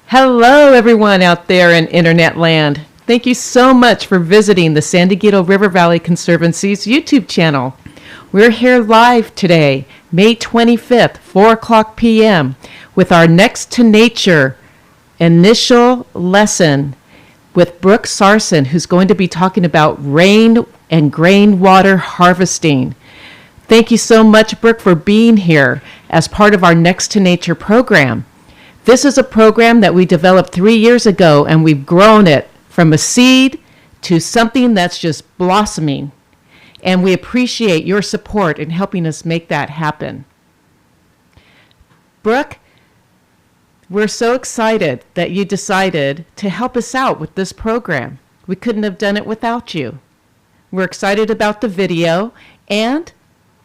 Hello, everyone out there in Internet land. Thank you so much for visiting the San Dieguito River Valley Conservancy's YouTube channel. We're here live today, May 25th, 4 o'clock p.m., with our Next to Nature initial lesson with Brook Sarson, who's going to be talking about rain and grain water harvesting. Thank you so much, Brook, for being here as part of our Next to Nature program. This is a program that we developed 3 years ago, and we've grown it from a seed to something that's just blossoming. And we appreciate your support in helping us make that happen. Brook, we're so excited that you decided to help us out with this program. We couldn't have done it without you. We're excited about the video, and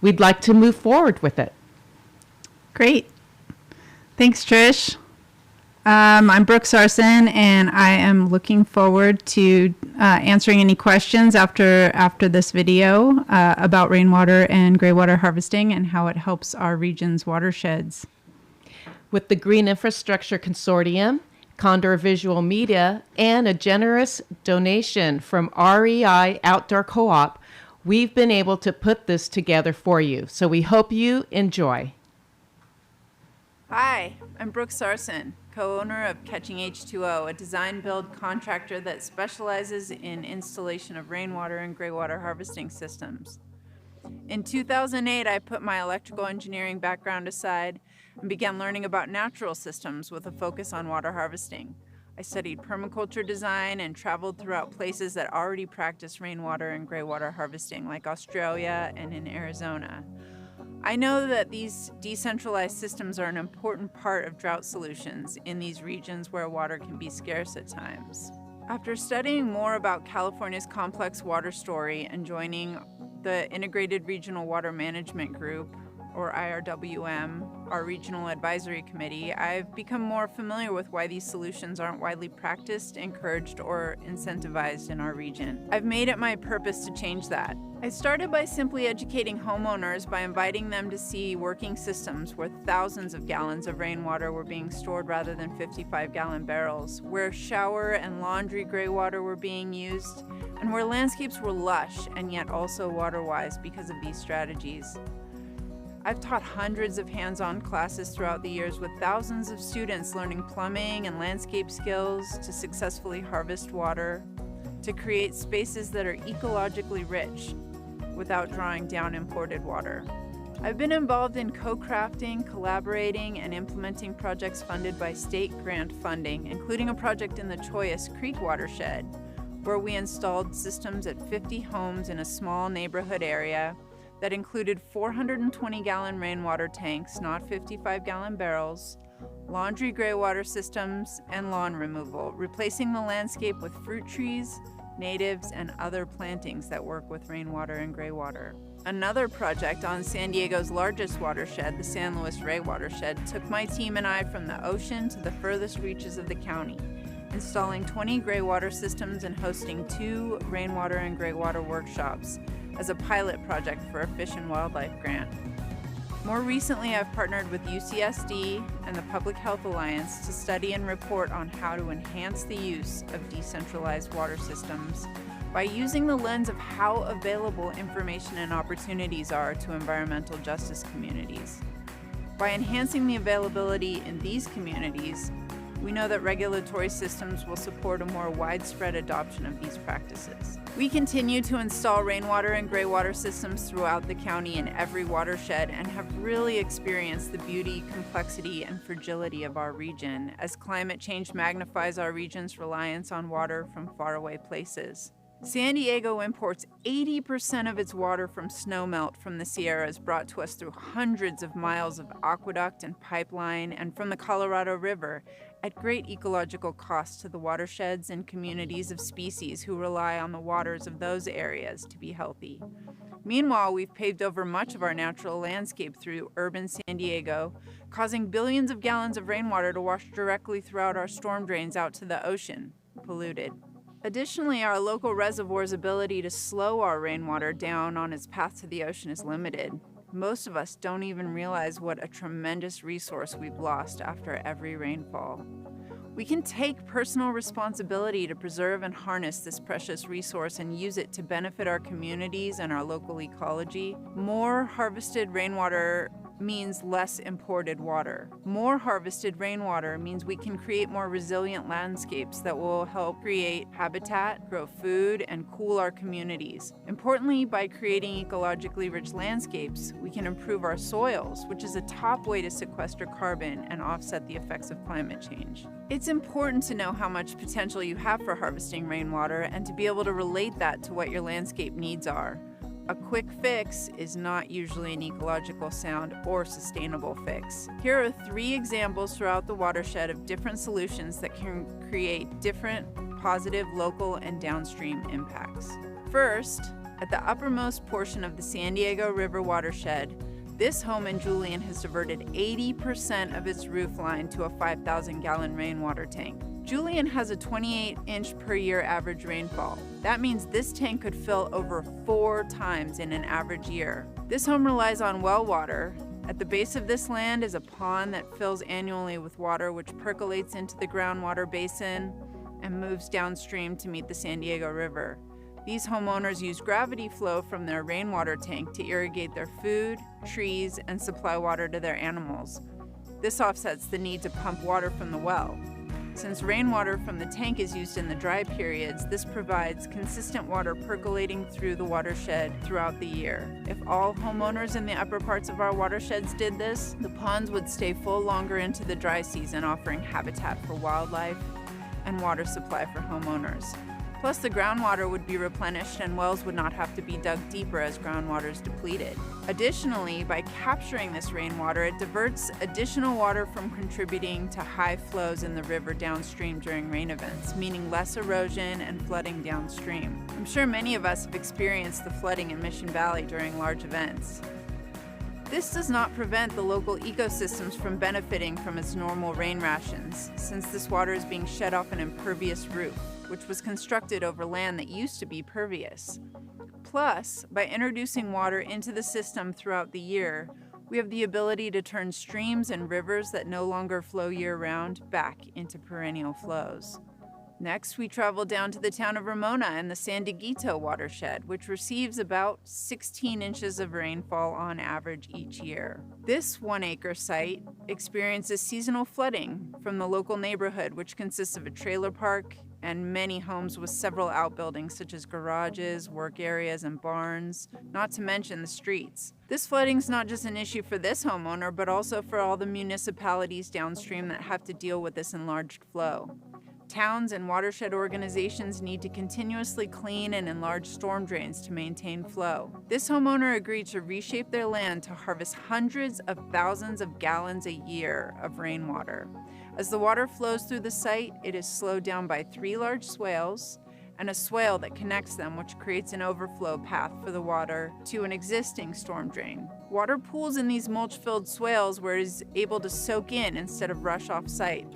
we'd like to move forward with it. Great. Thanks, Trish. I'm Brook Sarson, and I am looking forward to answering any questions after this video about rainwater and graywater harvesting and how it helps our region's watersheds. With the Green Infrastructure Consortium, Condor Visual Media, and a generous donation from REI Outdoor Co-op, we've been able to put this together for you. So we hope you enjoy. Hi, I'm Brook Sarson, co-owner of Catching H2O, a design-build contractor that specializes in installation of rainwater and graywater harvesting systems. In 2008, I put my electrical engineering background aside and began learning about natural systems with a focus on water harvesting. I studied permaculture design and traveled throughout places that already practice rainwater and graywater harvesting, like Australia and in Arizona. I know that these decentralized systems are an important part of drought solutions in these regions where water can be scarce at times. After studying more about California's complex water story and joining the Integrated Regional Water Management Group, or IRWM, our regional advisory committee, I've become more familiar with why these solutions aren't widely practiced, encouraged, or incentivized in our region. I've made it my purpose to change that. I started by simply educating homeowners by inviting them to see working systems where thousands of gallons of rainwater were being stored rather than 55-gallon barrels, where shower and laundry gray water were being used, and where landscapes were lush and yet also water-wise because of these strategies. I've taught hundreds of hands-on classes throughout the years with thousands of students learning plumbing and landscape skills to successfully harvest water, to create spaces that are ecologically rich without drawing down imported water. I've been involved in co-crafting, collaborating, and implementing projects funded by state grant funding, including a project in the Choyas Creek watershed, where we installed systems at 50 homes in a small neighborhood area that included 420-gallon rainwater tanks, not 55-gallon barrels, laundry graywater systems, and lawn removal, replacing the landscape with fruit trees, natives, and other plantings that work with rainwater and graywater. Another project on San Diego's largest watershed, the San Luis Rey watershed, took my team and I from the ocean to the furthest reaches of the county, installing 20 graywater systems and hosting 2 rainwater and graywater workshops as a pilot project for a Fish and Wildlife grant. More recently, I've partnered with UCSD and the Public Health Alliance to study and report on how to enhance the use of decentralized water systems by using the lens of how available information and opportunities are to environmental justice communities. By enhancing the availability in these communities, we know that regulatory systems will support a more widespread adoption of these practices. We continue to install rainwater and graywater systems throughout the county in every watershed and have really experienced the beauty, complexity, and fragility of our region as climate change magnifies our region's reliance on water from faraway places. San Diego imports 80% of its water from snowmelt from the Sierras brought to us through hundreds of miles of aqueduct and pipeline and from the Colorado River at great ecological cost to the watersheds and communities of species who rely on the waters of those areas to be healthy. Meanwhile, we've paved over much of our natural landscape through urban San Diego, causing billions of gallons of rainwater to wash directly throughout our storm drains out to the ocean, polluted. Additionally, our local reservoir's ability to slow our rainwater down on its path to the ocean is limited. Most of us don't even realize what a tremendous resource we've lost after every rainfall. We can take personal responsibility to preserve and harness this precious resource and use it to benefit our communities and our local ecology. More harvested rainwater means less imported water. More harvested rainwater means we can create more resilient landscapes that will help create habitat, grow food, and cool our communities. Importantly, by creating ecologically rich landscapes, we can improve our soils, which is a top way to sequester carbon and offset the effects of climate change. It's important to know how much potential you have for harvesting rainwater and to be able to relate that to what your landscape needs are. A quick fix is not usually an ecological sound or sustainable fix. Here are 3 examples throughout the watershed of different solutions that can create different positive local and downstream impacts. First, at the uppermost portion of the San Diego River watershed, this home in Julian has diverted 80% of its roof line to a 5,000-gallon rainwater tank. Julian has a 28-inch per year average rainfall. That means this tank could fill over 4 times in an average year. This home relies on well water. At the base of this land is a pond that fills annually with water, which percolates into the groundwater basin and moves downstream to meet the San Diego River. These homeowners use gravity flow from their rainwater tank to irrigate their food, trees, and supply water to their animals. This offsets the need to pump water from the well. Since rainwater from the tank is used in the dry periods, this provides consistent water percolating through the watershed throughout the year. If all homeowners in the upper parts of our watersheds did this, the ponds would stay full longer into the dry season, offering habitat for wildlife and water supply for homeowners. Plus, the groundwater would be replenished and wells would not have to be dug deeper as groundwater is depleted. Additionally, by capturing this rainwater, it diverts additional water from contributing to high flows in the river downstream during rain events, meaning less erosion and flooding downstream. I'm sure many of us have experienced the flooding in Mission Valley during large events. This does not prevent the local ecosystems from benefiting from its normal rain rations, since this water is being shed off an impervious roof, which was constructed over land that used to be pervious. Plus, by introducing water into the system throughout the year, we have the ability to turn streams and rivers that no longer flow year-round back into perennial flows. Next, we travel down to the town of Ramona and the San Dieguito watershed, which receives about 16 inches of rainfall on average each year. This 1-acre site experiences seasonal flooding from the local neighborhood, which consists of a trailer park and many homes with several outbuildings such as garages, work areas, and barns, not to mention the streets. This flooding is not just an issue for this homeowner, but also for all the municipalities downstream that have to deal with this enlarged flow. Towns and watershed organizations need to continuously clean and enlarge storm drains to maintain flow. This homeowner agreed to reshape their land to harvest hundreds of thousands of gallons a year of rainwater. As the water flows through the site, it is slowed down by 3 large swales and a swale that connects them, which creates an overflow path for the water to an existing storm drain. Water pools in these mulch-filled swales where it is able to soak in instead of rush off-site.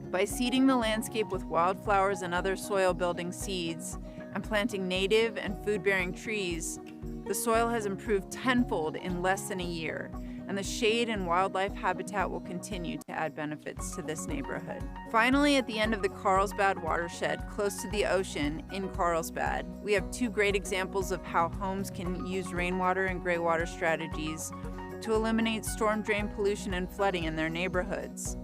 By seeding the landscape with wildflowers and other soil-building seeds and planting native and food-bearing trees, the soil has improved tenfold in less than a year, and the shade and wildlife habitat will continue to add benefits to this neighborhood. Finally, at the end of the Carlsbad watershed, close to the ocean in Carlsbad, we have 2 great examples of how homes can use rainwater and graywater strategies to eliminate storm drain pollution and flooding in their neighborhoods.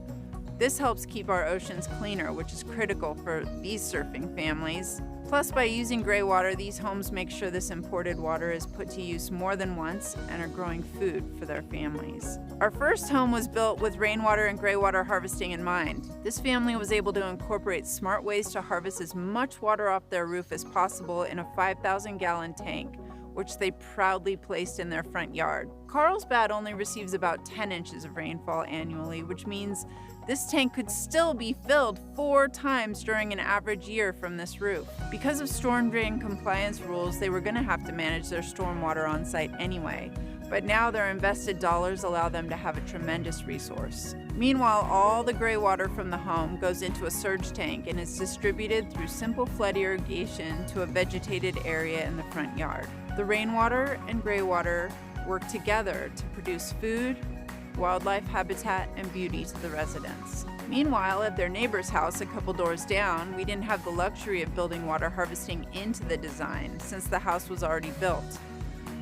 This helps keep our oceans cleaner, which is critical for these surfing families. Plus, by using graywater, these homes make sure this imported water is put to use more than once and are growing food for their families. Our first home was built with rainwater and graywater harvesting in mind. This family was able to incorporate smart ways to harvest as much water off their roof as possible in a 5,000-gallon tank, which they proudly placed in their front yard. Carlsbad only receives about 10 inches of rainfall annually, which means this tank could still be filled 4 times during an average year from this roof. Because of storm drain compliance rules, they were going to have to manage their stormwater on site anyway, but now their invested dollars allow them to have a tremendous resource. Meanwhile, all the graywater from the home goes into a surge tank and is distributed through simple flood irrigation to a vegetated area in the front yard. The rainwater and graywater work together to produce food, wildlife habitat, and beauty to the residents. Meanwhile, at their neighbor's house a couple doors down, we didn't have the luxury of building water harvesting into the design since the house was already built.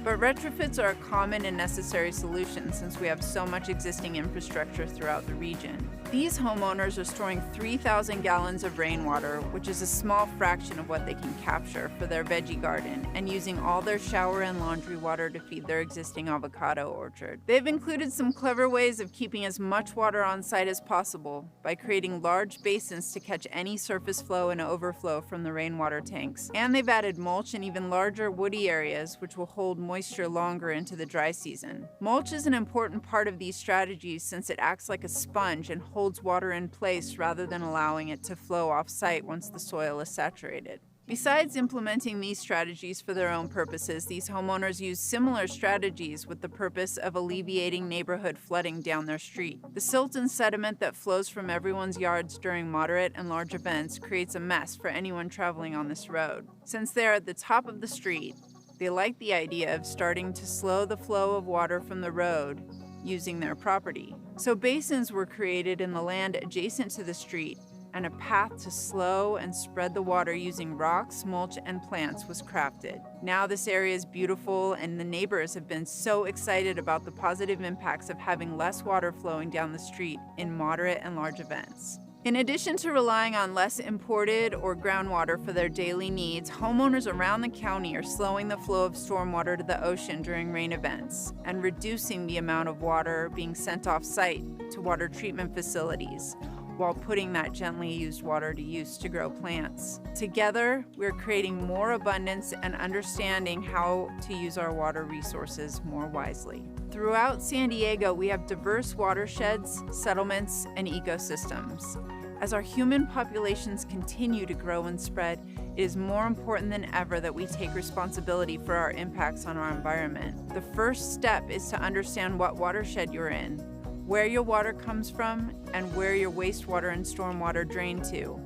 But retrofits are a common and necessary solution since we have so much existing infrastructure throughout the region. These homeowners are storing 3,000 gallons of rainwater, which is a small fraction of what they can capture for their veggie garden, and using all their shower and laundry water to feed their existing avocado orchard. They've included some clever ways of keeping as much water on site as possible by creating large basins to catch any surface flow and overflow from the rainwater tanks. And they've added mulch and even larger woody areas which will hold moisture longer into the dry season. Mulch is an important part of these strategies since it acts like a sponge and holds water in place rather than allowing it to flow off-site once the soil is saturated. Besides implementing these strategies for their own purposes, these homeowners use similar strategies with the purpose of alleviating neighborhood flooding down their street. The silt and sediment that flows from everyone's yards during moderate and large events creates a mess for anyone traveling on this road. Since they are at the top of the street, they like the idea of starting to slow the flow of water from the road using their property. So basins were created in the land adjacent to the street, and a path to slow and spread the water using rocks, mulch, and plants was crafted. Now this area is beautiful, and the neighbors have been so excited about the positive impacts of having less water flowing down the street in moderate and large events. In addition to relying on less imported or groundwater for their daily needs, homeowners around the county are slowing the flow of stormwater to the ocean during rain events and reducing the amount of water being sent off-site to water treatment facilities, while putting that gently used water to use to grow plants. Together, we're creating more abundance and understanding how to use our water resources more wisely. Throughout San Diego, we have diverse watersheds, settlements, and ecosystems. As our human populations continue to grow and spread, it is more important than ever that we take responsibility for our impacts on our environment. The first step is to understand what watershed you're in, where your water comes from, and where your wastewater and stormwater drain to.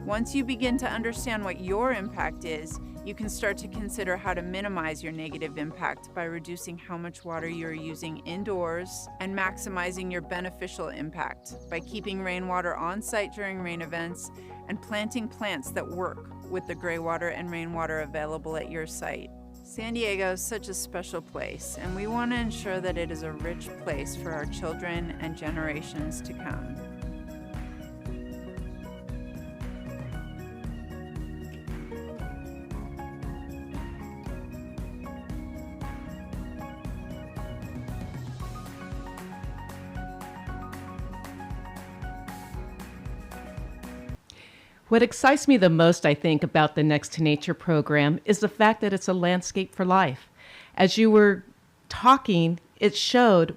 Once you begin to understand what your impact is, you can start to consider how to minimize your negative impact by reducing how much water you're using indoors and maximizing your beneficial impact by keeping rainwater on site during rain events and planting plants that work with the graywater and rainwater available at your site. San Diego is such a special place, and we want to ensure that it is a rich place for our children and generations to come. What excites me the most, I think, about the Next to Nature program is the fact that it's a landscape for life. As you were talking, it showed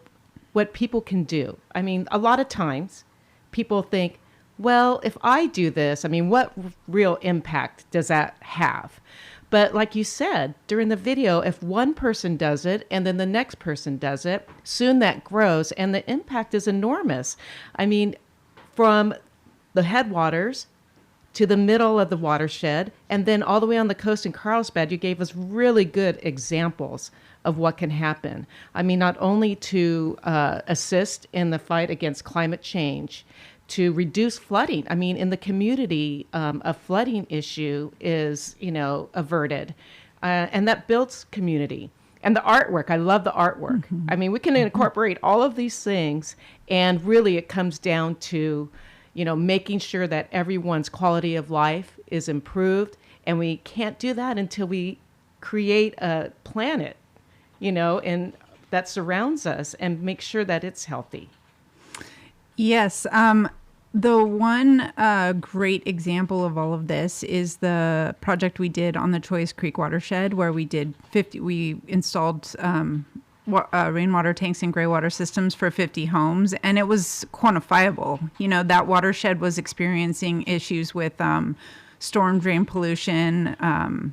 what people can do. I mean, a lot of times people think, well, if I do this, I mean, what real impact does that have? But like you said, during the video, if one person does it and then the next person does it, soon that grows and the impact is enormous. I mean, from the headwaters to the middle of the watershed, and then all the way on the coast in Carlsbad, you gave us really good examples of what can happen. I mean, not only to assist in the fight against climate change, to reduce flooding. I mean, in the community, a flooding issue is, averted, and that builds community. And the artwork, I love the artwork. Mm-hmm. I mean, we can incorporate all of these things, and really it comes down to making sure that everyone's quality of life is improved. And we can't do that until we create a planet, and that surrounds us and make sure that it's healthy. Yes. The one great example of all of this is the project we did on the Choice Creek watershed, where we installed rainwater tanks and graywater systems for 50 homes, and it was quantifiable. That watershed was experiencing issues with storm drain pollution.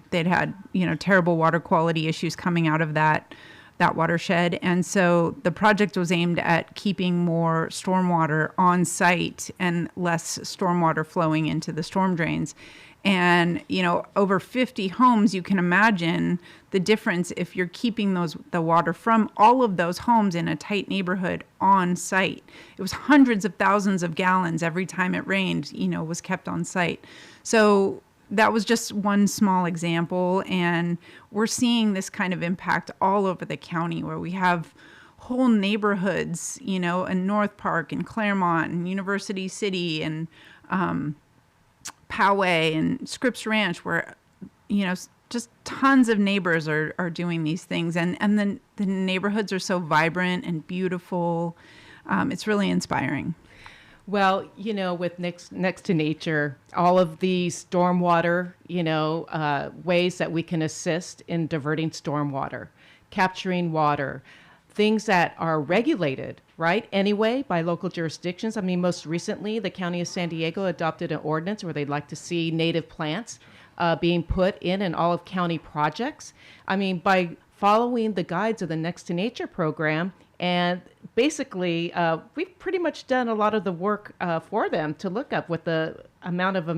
They'd had, terrible water quality issues coming out of that that watershed. And so the project was aimed at keeping more stormwater on site and less stormwater flowing into the storm drains. And, over 50 homes, you can imagine the difference if you're keeping the water from all of those homes in a tight neighborhood on site. It was hundreds of thousands of gallons every time it rained, was kept on site. So that was just one small example. And we're seeing this kind of impact all over the county where we have whole neighborhoods, in North Park and Claremont and University City and Poway and Scripps Ranch where, just tons of neighbors are doing these things. And then the neighborhoods are so vibrant and beautiful. It's really inspiring. Well, with next to nature, all of the stormwater, ways that we can assist in diverting stormwater, capturing water, things that are regulated, right, anyway, by local jurisdictions. I mean, most recently, the County of San Diego adopted an ordinance where they'd like to see native plants being put in all of county projects. I mean, by following the guides of the Next to Nature program, and basically, we've pretty much done a lot of the work for them to look up with the amount of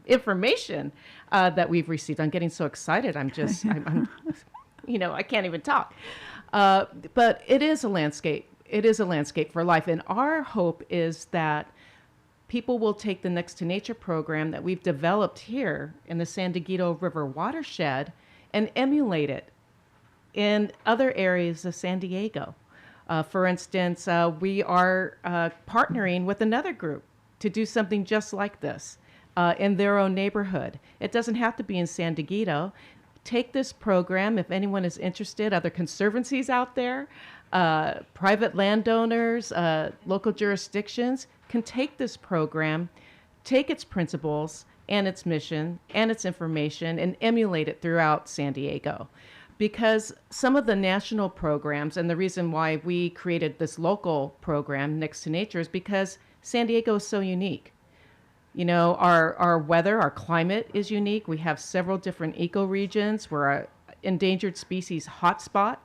information that we've received. I'm getting so excited. I'm I can't even talk. But it is a landscape. It is a landscape for life. And our hope is that people will take the Next to Nature program that we've developed here in the San Dieguito River watershed and emulate it in other areas of San Diego. For instance, we are partnering with another group to do something just like this in their own neighborhood. It doesn't have to be in San Dieguito. Take this program, if anyone is interested, other conservancies out there, private landowners, local jurisdictions can take this program, take its principles and its mission and its information and emulate it throughout San Diego. Because some of the national programs, and the reason why we created this local program, Next to Nature, is because San Diego is so unique. Our weather, our climate is unique. We have several different ecoregions. We're an endangered species hotspot.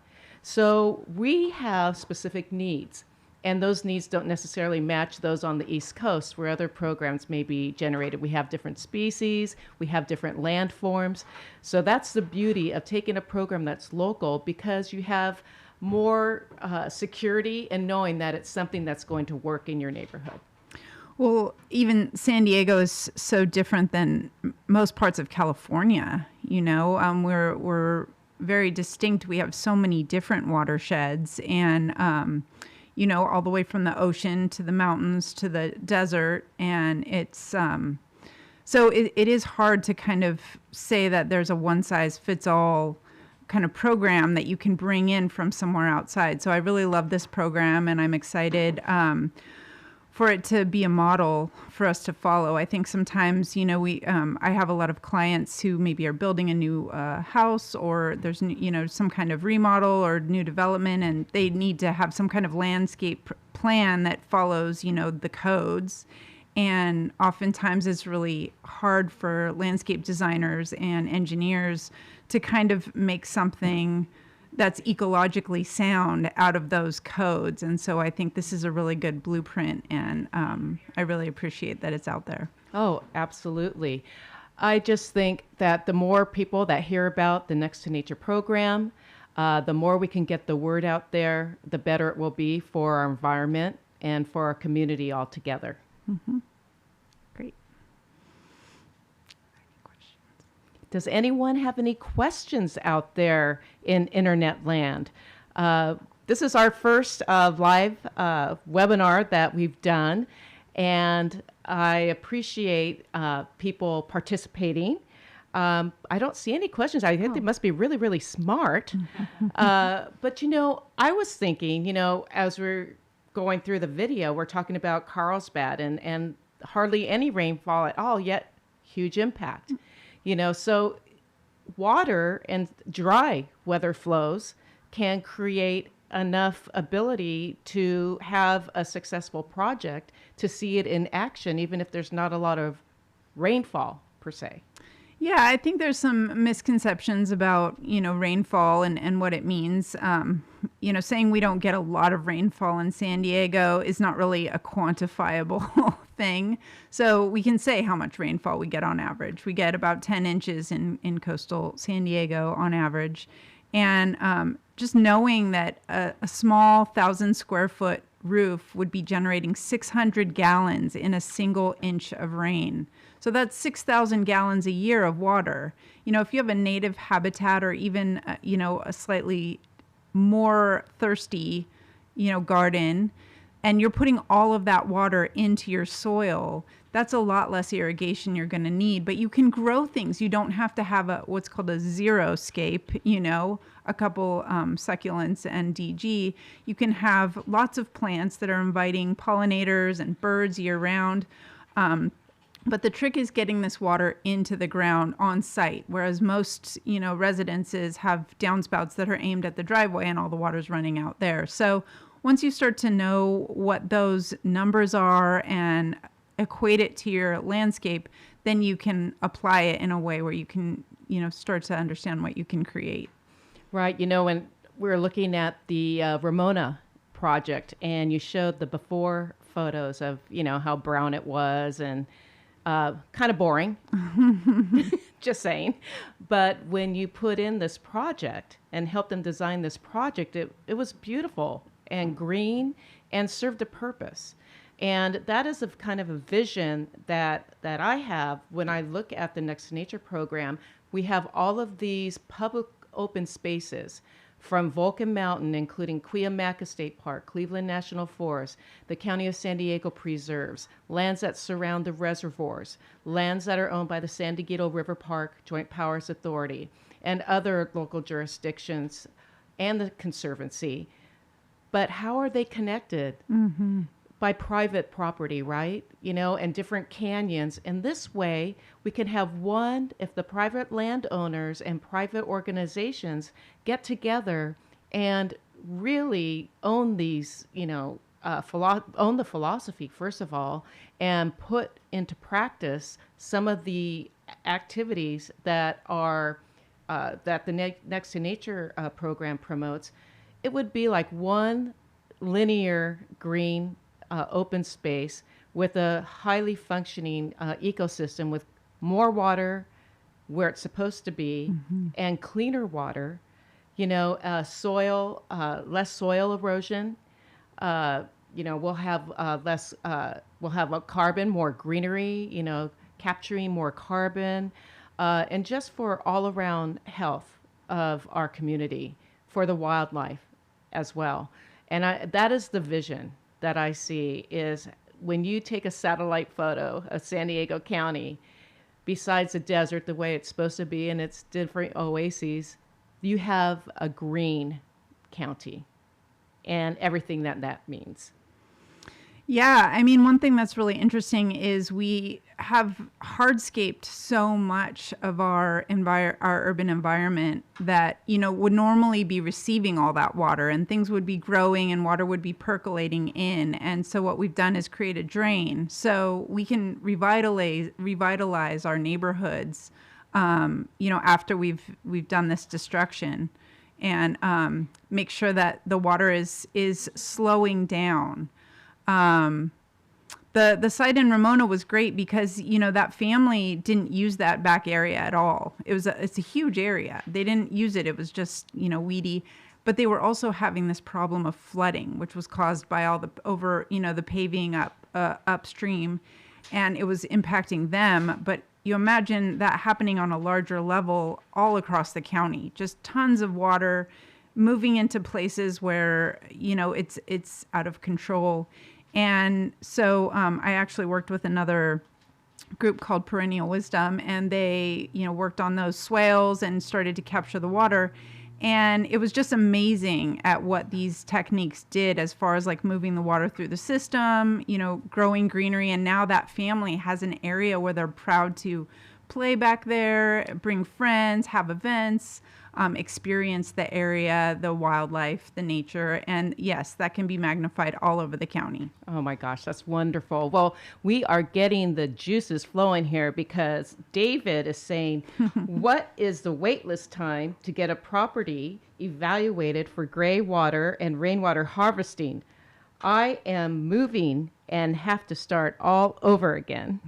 So we have specific needs. And those needs don't necessarily match those on the East Coast where other programs may be generated. We have different species, we have different landforms. So that's the beauty of taking a program that's local, because you have more security in knowing that it's something that's going to work in your neighborhood. Well, even San Diego is so different than most parts of California. We're very distinct. We have so many different watersheds, and all the way from the ocean to the mountains to the desert. And it's, so it is hard to kind of say that there's a one size fits all kind of program that you can bring in from somewhere outside. So I really love this program, and I'm excited, for it to be a model for us to follow. I think sometimes, I have a lot of clients who maybe are building a new house, or there's, some kind of remodel or new development, and they need to have some kind of landscape plan that follows, the codes. And oftentimes it's really hard for landscape designers and engineers to kind of make something that's ecologically sound out of those codes. And so I think this is a really good blueprint, and I really appreciate that it's out there. Oh, absolutely. I just think that the more people that hear about the Next to Nature program, the more we can get the word out there, the better it will be for our environment and for our community altogether. Mm-hmm. Great. Does anyone have any questions out there in internet land? This is our first live webinar that we've done, and I appreciate people participating. I don't see any questions. I think they must be really, really smart. But, I was thinking, as we're going through the video, we're talking about Carlsbad and hardly any rainfall at all, yet huge impact. So water and dry weather flows can create enough ability to have a successful project, to see it in action, even if there's not a lot of rainfall per se. Yeah, I think there's some misconceptions about, rainfall and what it means. Saying we don't get a lot of rainfall in San Diego is not really a quantifiable thing. So we can say how much rainfall we get on average. We get about 10 inches in coastal San Diego on average. And just knowing that a small 1,000 square foot roof would be generating 600 gallons in a single inch of rain. So that's 6,000 gallons a year of water. If you have a native habitat or even, a slightly more thirsty, garden, and you're putting all of that water into your soil, that's a lot less irrigation you're going to need. But you can grow things. You don't have to have what's called a xeriscape, a couple succulents and DG. You can have lots of plants that are inviting pollinators and birds year round. But the trick is getting this water into the ground on site, whereas most, residences have downspouts that are aimed at the driveway and all the water's running out there. So once you start to know what those numbers are and equate it to your landscape, then you can apply it in a way where you can, start to understand what you can create. Right. When we were looking at the Ramona project and you showed the before photos of, how brown it was and kind of boring, just saying. But when you put in this project and helped them design this project, it was beautiful and green and served a purpose. And that is kind of a vision that I have when I look at the Next to Nature program. We have all of these public open spaces from Vulcan Mountain, including Cuyamaca State Park, Cleveland National Forest, the County of San Diego preserves, lands that surround the reservoirs, lands that are owned by the San Dieguito River Park Joint Powers Authority, and other local jurisdictions, and the Conservancy. But how are they connected? Mm-hmm. By private property, right? And different canyons. And this way, we can have if the private landowners and private organizations get together and really own these, own the philosophy, first of all, and put into practice some of the activities that are, that the Next to Nature program promotes, it would be like one linear green open space with a highly functioning ecosystem with more water where it's supposed to be, mm-hmm. and cleaner water, soil, less soil erosion. We'll have we'll have a carbon, more greenery, capturing more carbon, and just for all around health of our community, for the wildlife as well. And that is the vision that I see, is when you take a satellite photo of San Diego County, besides the desert the way it's supposed to be and its different oases, you have a green county and everything that means. Yeah, one thing that's really interesting is we have hardscaped so much of our urban environment that, would normally be receiving all that water, and things would be growing and water would be percolating in. And so what we've done is create a drain so we can revitalize our neighborhoods, after we've done this destruction, and make sure that the water is slowing down. The site in Ramona was great because, that family didn't use that back area at all. It's a huge area. They didn't use it. It was just, weedy, but they were also having this problem of flooding, which was caused by all the paving upstream, and it was impacting them. But you imagine that happening on a larger level all across the county, just tons of water moving into places where, it's out of control. And so I actually worked with another group called Perennial Wisdom, and they, worked on those swales and started to capture the water. And it was just amazing at what these techniques did as far as like moving the water through the system, growing greenery. And now that family has an area where they're proud to play back there, bring friends, have events. experience the area, the wildlife, the nature. And yes, that can be magnified all over the county. Oh my gosh, that's wonderful. Well, we are getting the juices flowing here because David is saying, what is the wait list time to get a property evaluated for gray water and rainwater harvesting? I am moving and have to start all over again.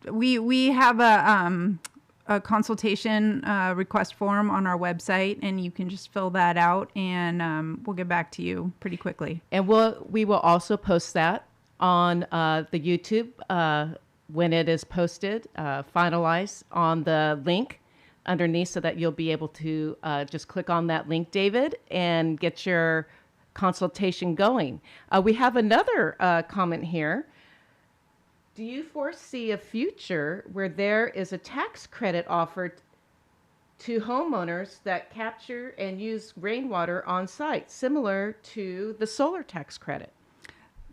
We have a consultation request form on our website, and you can just fill that out, and we'll get back to you pretty quickly. And we will also post that on the YouTube when it is posted, finalized on the link underneath, so that you'll be able to just click on that link, David, and get your consultation going. We have another comment here. Do you foresee a future where there is a tax credit offered to homeowners that capture and use rainwater on site, similar to the solar tax credit?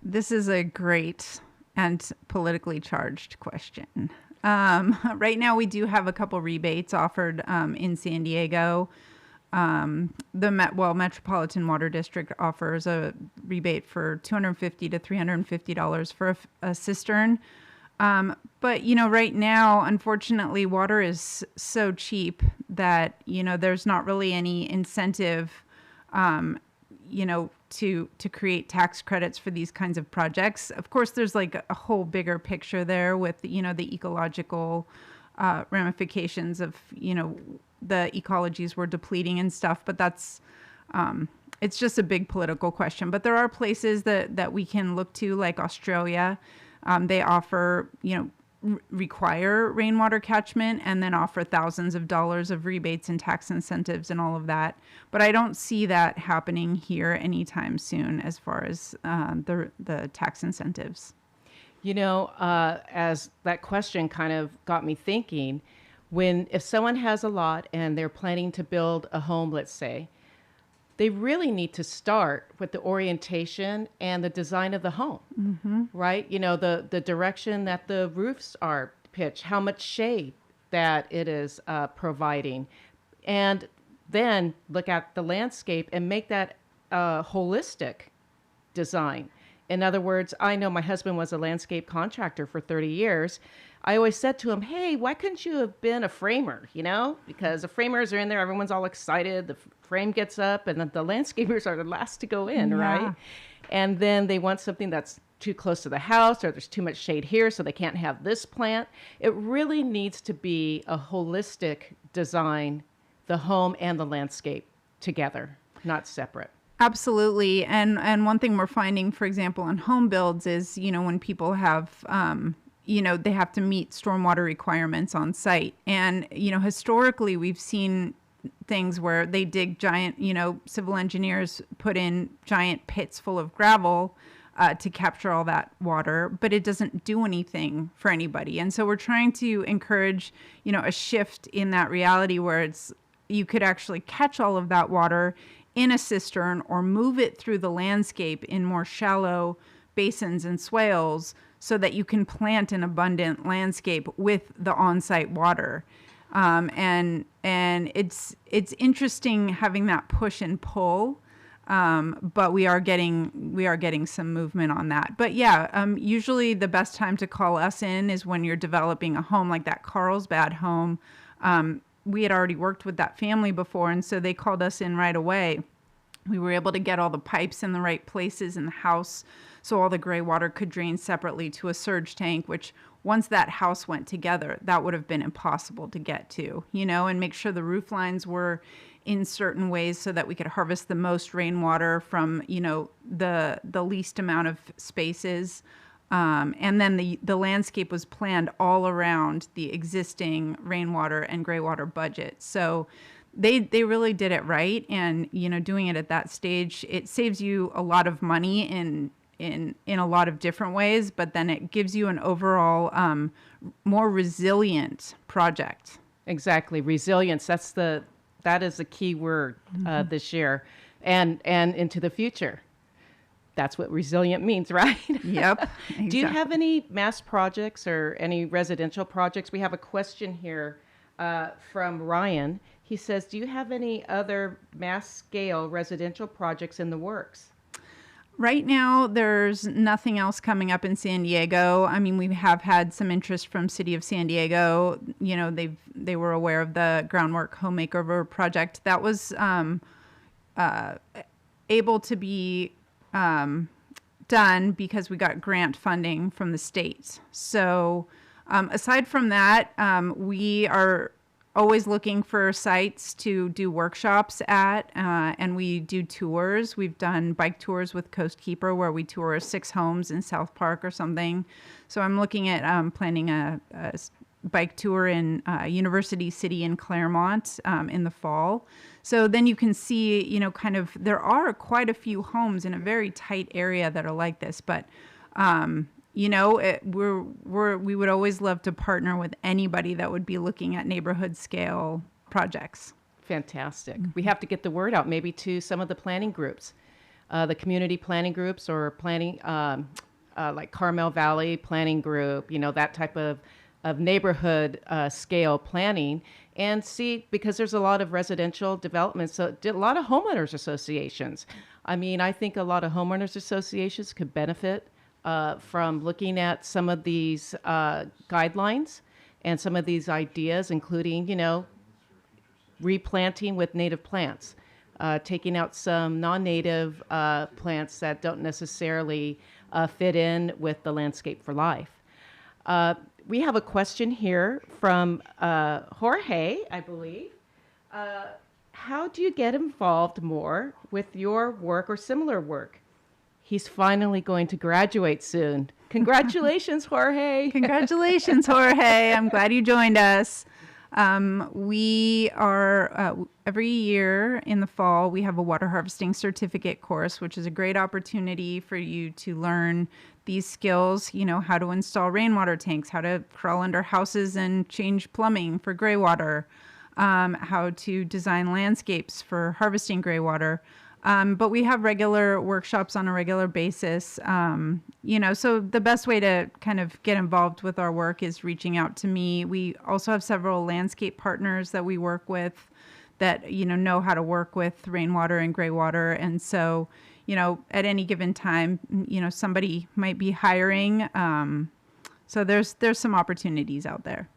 This is a great and politically charged question. Right now, we do have a couple rebates offered in San Diego. Metropolitan Water District offers a rebate for $250 to $350 for a cistern. But, right now, unfortunately, water is so cheap that, there's not really any incentive, to create tax credits for these kinds of projects. Of course, there's like a whole bigger picture there with, the ecological ramifications of, the ecologies we're depleting and stuff. But that's, it's just a big political question. But there are places that we can look to, like Australia. They offer, require rainwater catchment and then offer thousands of dollars of rebates and tax incentives and all of that. But I don't see that happening here anytime soon as far as the tax incentives. As that question kind of got me thinking, if someone has a lot and they're planning to build a home, let's say, they really need to start with the orientation and the design of the home, right? The direction that the roofs are pitched, how much shade that it is providing, and then look at the landscape and make that a holistic design. In other words, I know my husband was a landscape contractor for 30 years. I always said to him, hey, why couldn't you have been a framer, Because the framers are in there, everyone's all excited, the frame gets up, and the landscapers are the last to go in, right? And then they want something that's too close to the house, or there's too much shade here, so they can't have this plant. It really needs to be a holistic design, the home and the landscape together, not separate. Absolutely. And one thing we're finding, for example, on home builds is, when people have, they have to meet stormwater requirements on site. And, historically, we've seen things where they dig giant, civil engineers put in giant pits full of gravel to capture all that water, but it doesn't do anything for anybody. And so we're trying to encourage, a shift in that reality where you could actually catch all of that water in a cistern or move it through the landscape in more shallow basins and swales so that you can plant an abundant landscape with the on-site water. And it's interesting having that push and pull, but we are getting some movement on that. But usually the best time to call us in is when you're developing a home like that Carlsbad home. We had already worked with that family before, and so they called us in right away. We were able to get all the pipes in the right places in the house so all the gray water could drain separately to a surge tank, which once that house went together, that would have been impossible to get to, and make sure the roof lines were in certain ways so that we could harvest the most rainwater from, the least amount of spaces. And then the landscape was planned all around the existing rainwater and graywater budget. So they really did it right. And, doing it at that stage, it saves you a lot of money in a lot of different ways, but then it gives you an overall more resilient project. Exactly. Resilience. That is the key word this year and into the future. That's what resilient means, right? Yep. Exactly. Do you have any mass projects or any residential projects? We have a question here from Ryan. He says, do you have any other mass scale residential projects in the works? Right now, there's nothing else coming up in San Diego. I mean, we have had some interest from City of San Diego. You know, they were aware of the groundwork home makeover project that was able to be done because we got grant funding from the state. So aside from that, we are always looking for sites to do workshops at, and we do tours. We've done bike tours with Coast Keeper where we tour 6 homes in South Park or something. So I'm looking at planning a bike tour in University City in Claremont in the fall. So then you can see, you know, kind of, there are quite a few homes in a very tight area that are like this, but you know, we would always love to partner with anybody that would be looking at neighborhood scale projects. Fantastic. We have to get the word out maybe to some of the planning groups, the community planning groups or planning, like Carmel Valley Planning Group, you know, that type of neighborhood scale planning, and see, because there's a lot of residential development, so a lot of homeowners associations. I mean, I think a lot of homeowners associations could benefit from looking at some of these guidelines and some of these ideas, including, you know, replanting with native plants, taking out some non-native plants that don't necessarily fit in with the landscape for life. We have a question here from Jorge, I believe. How do you get involved more with your work or similar work? He's finally going to graduate soon. Congratulations, Jorge. Congratulations, Jorge. I'm glad you joined us. We are, every year in the fall, we have a water harvesting certificate course, which is a great opportunity for you to learn these skills, you know, how to install rainwater tanks, how to crawl under houses and change plumbing for graywater, how to design landscapes for harvesting graywater. But we have regular workshops on a regular basis. You know, so the best way to kind of get involved with our work is reaching out to me. We also have several landscape partners that we work with that, you know how to work with rainwater and graywater. And so, you know, at any given time, you know, somebody might be hiring. So there's some opportunities out there.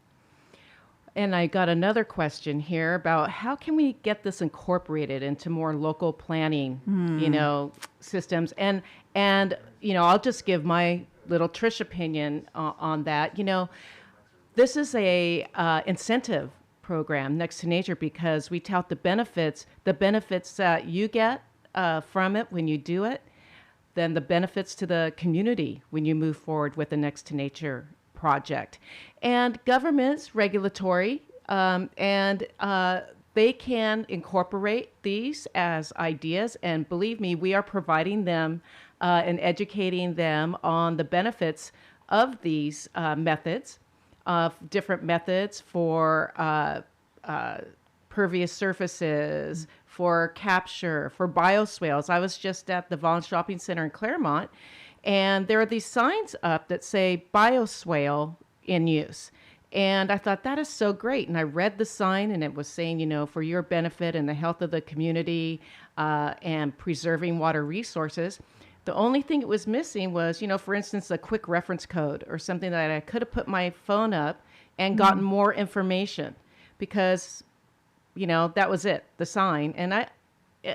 And I got another question here about how can we get this incorporated into more local planning, you know, systems. And you know, I'll just give my little Trish opinion on that. You know, this is a incentive program, Next to Nature, because we tout the benefits that you get from it when you do it, then the benefits to the community when you move forward with the Next to Nature project. And governments, regulatory, and they can incorporate these as ideas. And believe me, we are providing them and educating them on the benefits of these methods, of different methods for pervious surfaces, for capture, for bioswales. I was just at the Vaughan Shopping Center in Claremont, and there are these signs up that say bioswale in use. And I thought, that is so great. And I read the sign, and it was saying, you know, for your benefit and the health of the community and preserving water resources. The only thing it was missing was, you know, for instance, a quick reference code or something that I could have put my phone up and gotten more information, because, you know, that was it, the sign. And I,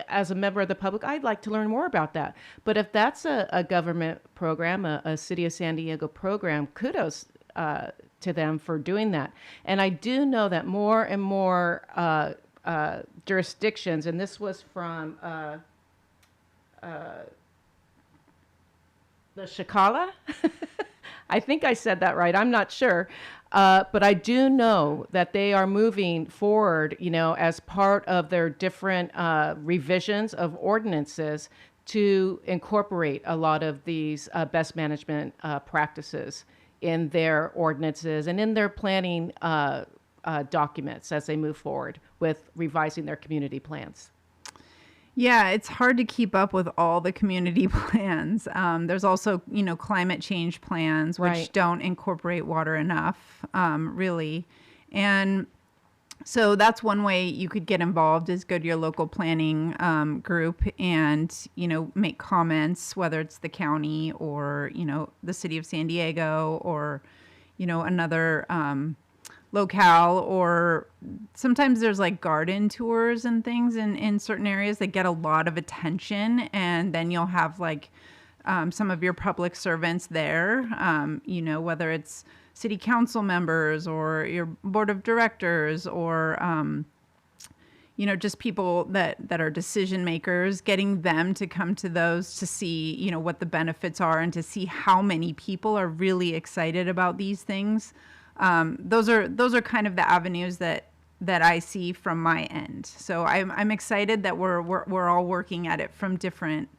as a member of the public, I'd like to learn more about that. But if that's a government program, a City of San Diego program, kudos to them for doing that. And I do know that more and more jurisdictions, and this was from the Shikala. I think I said that right. I'm not sure. But I do know that they are moving forward, you know, as part of their different revisions of ordinances to incorporate a lot of these best management practices in their ordinances and in their planning documents as they move forward with revising their community plans. Yeah, it's hard to keep up with all the community plans. There's also, you know, climate change plans, which Right. don't incorporate water enough, really. And So that's one way you could get involved, is go to your local planning group and, make comments, whether it's the county or, the city of San Diego or, another locale. Or sometimes there's like garden tours and things in certain areas that get a lot of attention. And then you'll have like some of your public servants there, whether it's city council members or your board of directors or, just people that are decision makers, getting them to come to those to see, what the benefits are and to see how many people are really excited about these things. Those are kind of the avenues that I see from my end. So I'm excited that we're all working at it from different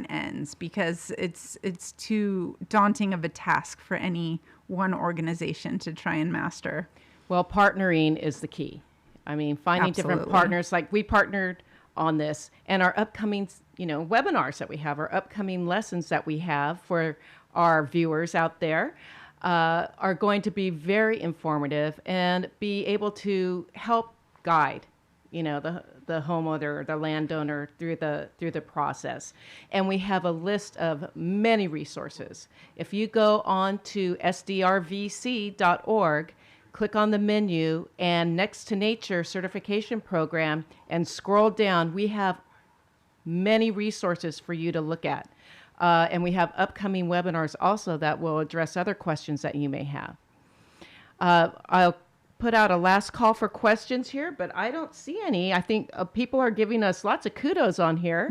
ends, because it's too daunting of a task for any one organization to try and master. Well, partnering is the key. I mean, finding different Absolutely. partners, like we partnered on this, and our upcoming, webinars that we have, our upcoming lessons that we have for our viewers out there are going to be very informative and be able to help guide, the homeowner or the landowner through the process. And we have a list of many resources. If you go on to SDRVC.org, click on the menu and next to nature certification program and scroll down, we have many resources for you to look at. And we have upcoming webinars also that will address other questions that you may have. I'll put out a last call for questions here, but I don't see any. I think people are giving us lots of kudos on here,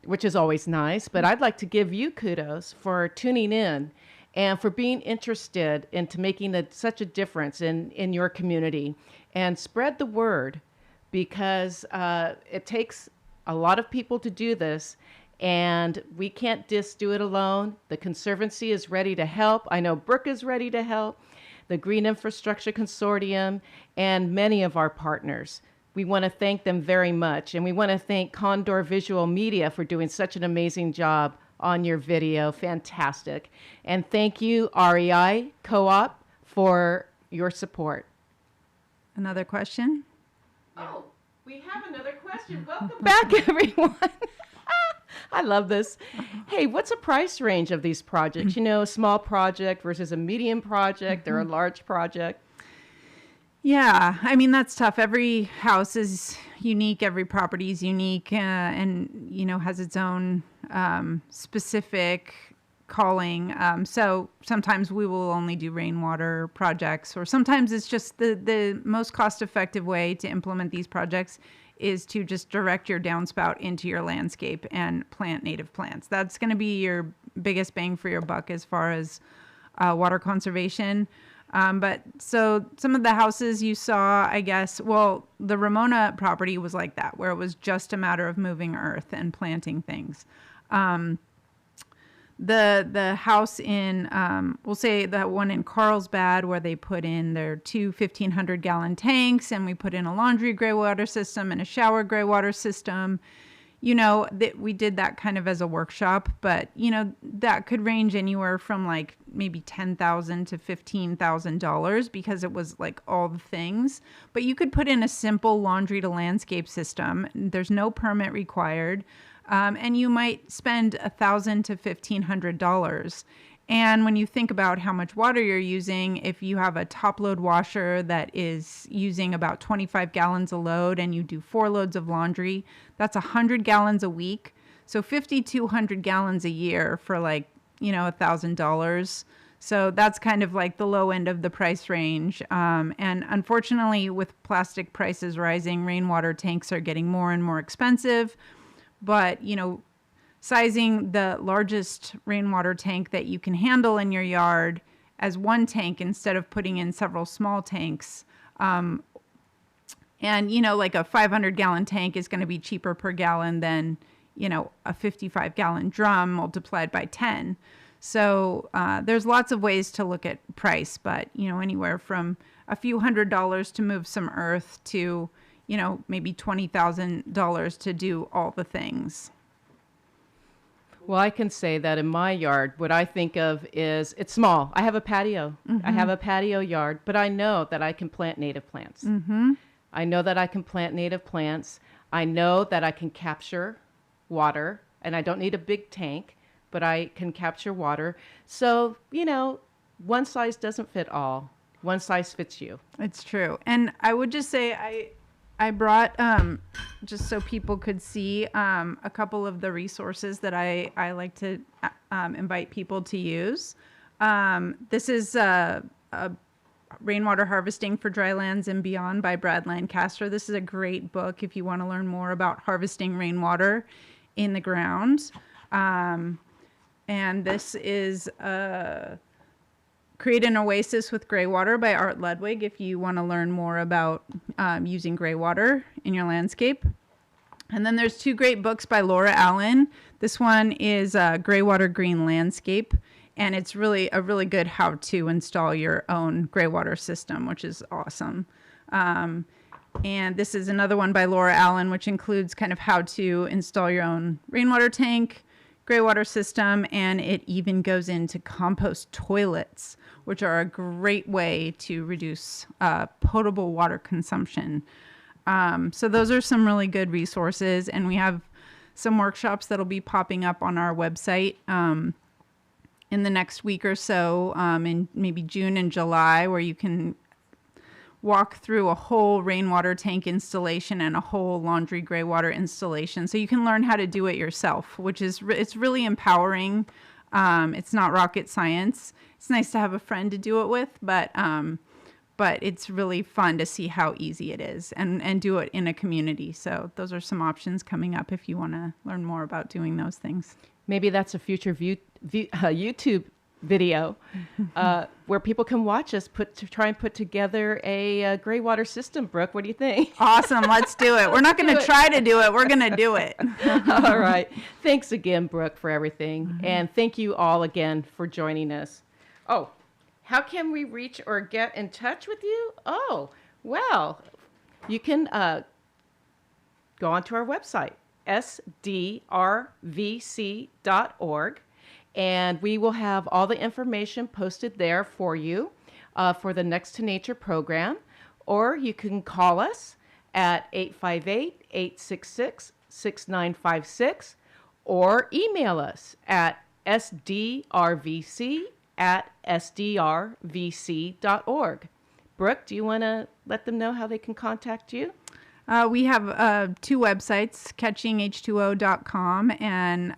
which is always nice. But I'd like to give you kudos for tuning in and for being interested into making such a difference in your community. And spread the word, because it takes a lot of people to do this. And we can't just do it alone. The Conservancy is ready to help. I know Brook is ready to help. The Green Infrastructure Consortium, and many of our partners. We want to thank them very much. And we want to thank Condor Visual Media for doing such an amazing job on your video. Fantastic. And thank you, REI Co-op, for your support. Another question? Oh, we have another question. Welcome back, everyone. I love this. Hey, what's a price range of these projects? A small project versus a medium project or a large project? Yeah, I mean, that's tough. Every house is unique. Every property is unique and, has its own specific calling. So sometimes we will only do rainwater projects, or sometimes it's just the most cost-effective way to implement these projects is to just direct your downspout into your landscape and plant native plants. That's going to be your biggest bang for your buck as far as water conservation. But so some of the houses you saw, I guess, well, the Ramona property was like that, where it was just a matter of moving earth and planting things. The house in, we'll say that one in Carlsbad, where they put in their two 1,500-gallon tanks, and we put in a laundry graywater system and a shower graywater system. That we did that kind of as a workshop, but that could range anywhere from like maybe $10,000 to $15,000, because it was like all the things. But you could put in a simple laundry to landscape system. There's no permit required. And you might spend $1,000 to $1,500. And when you think about how much water you're using, if you have a top load washer that is using about 25 gallons a load and you do 4 loads of laundry, that's 100 gallons a week. So 5,200 gallons a year for like, $1,000. So that's kind of like the low end of the price range. And unfortunately, with plastic prices rising, rainwater tanks are getting more and more expensive. But, sizing the largest rainwater tank that you can handle in your yard as one tank instead of putting in several small tanks. And, like a 500-gallon tank is going to be cheaper per gallon than, a 55-gallon drum multiplied by 10. So there's lots of ways to look at price, but, anywhere from a few $100s to move some earth to, maybe $20,000 to do all the things. Well, I can say that in my yard, what I think of is it's small. I have a patio. I have a patio yard, but I know that I can plant native plants. I know that I can plant native plants. I know that I can capture water, and I don't need a big tank, but I can capture water. So, one size doesn't fit all. One size fits you. It's true. And I would just say I brought, just so people could see, a couple of the resources that I like to invite people to use. This is Rainwater Harvesting for Drylands and Beyond by Brad Lancaster. This is a great book if you want to learn more about harvesting rainwater in the ground. And this is Create an Oasis with Graywater by Art Ludwig if you want to learn more about using graywater in your landscape. And then there's two great books by Laura Allen. This one is Graywater Green Landscape, and it's really a really good how to install your own graywater system, which is awesome. And this is another one by Laura Allen, which includes kind of how to install your own rainwater tank, graywater system, and it even goes into compost toilets, which are a great way to reduce potable water consumption. So those are some really good resources, and we have some workshops that'll be popping up on our website in the next week or so, in maybe June and July, where you can walk through a whole rainwater tank installation and a whole laundry graywater installation. So you can learn how to do it yourself, which is, it's really empowering. It's not rocket science. It's nice to have a friend to do it with, but it's really fun to see how easy it is and do it in a community. So those are some options coming up if you want to learn more about doing those things. Maybe that's a future YouTube video where people can watch us try and put together a graywater system. Brooke, what do you think? Awesome. Let's do it. We're not going to try to do it. We're going to do it. All right. Thanks again, Brooke, for everything. And thank you all again for joining us. Oh, how can we reach or get in touch with you? Oh, well, you can go onto our website, SDRVC.org. And we will have all the information posted there for you for the Next to Nature program. Or you can call us at 858-866-6956 or email us at sdrvc@sdrvc.org. Brooke, do you want to let them know how they can contact you? We have two websites, catchingh2o.com and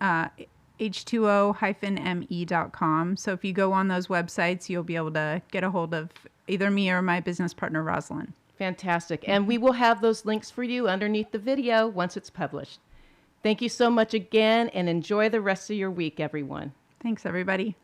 h2o-me.com. So if you go on those websites, you'll be able to get a hold of either me or my business partner, Rosalind. Fantastic. And we will have those links for you underneath the video once it's published. Thank you so much again, and enjoy the rest of your week, everyone. Thanks, everybody.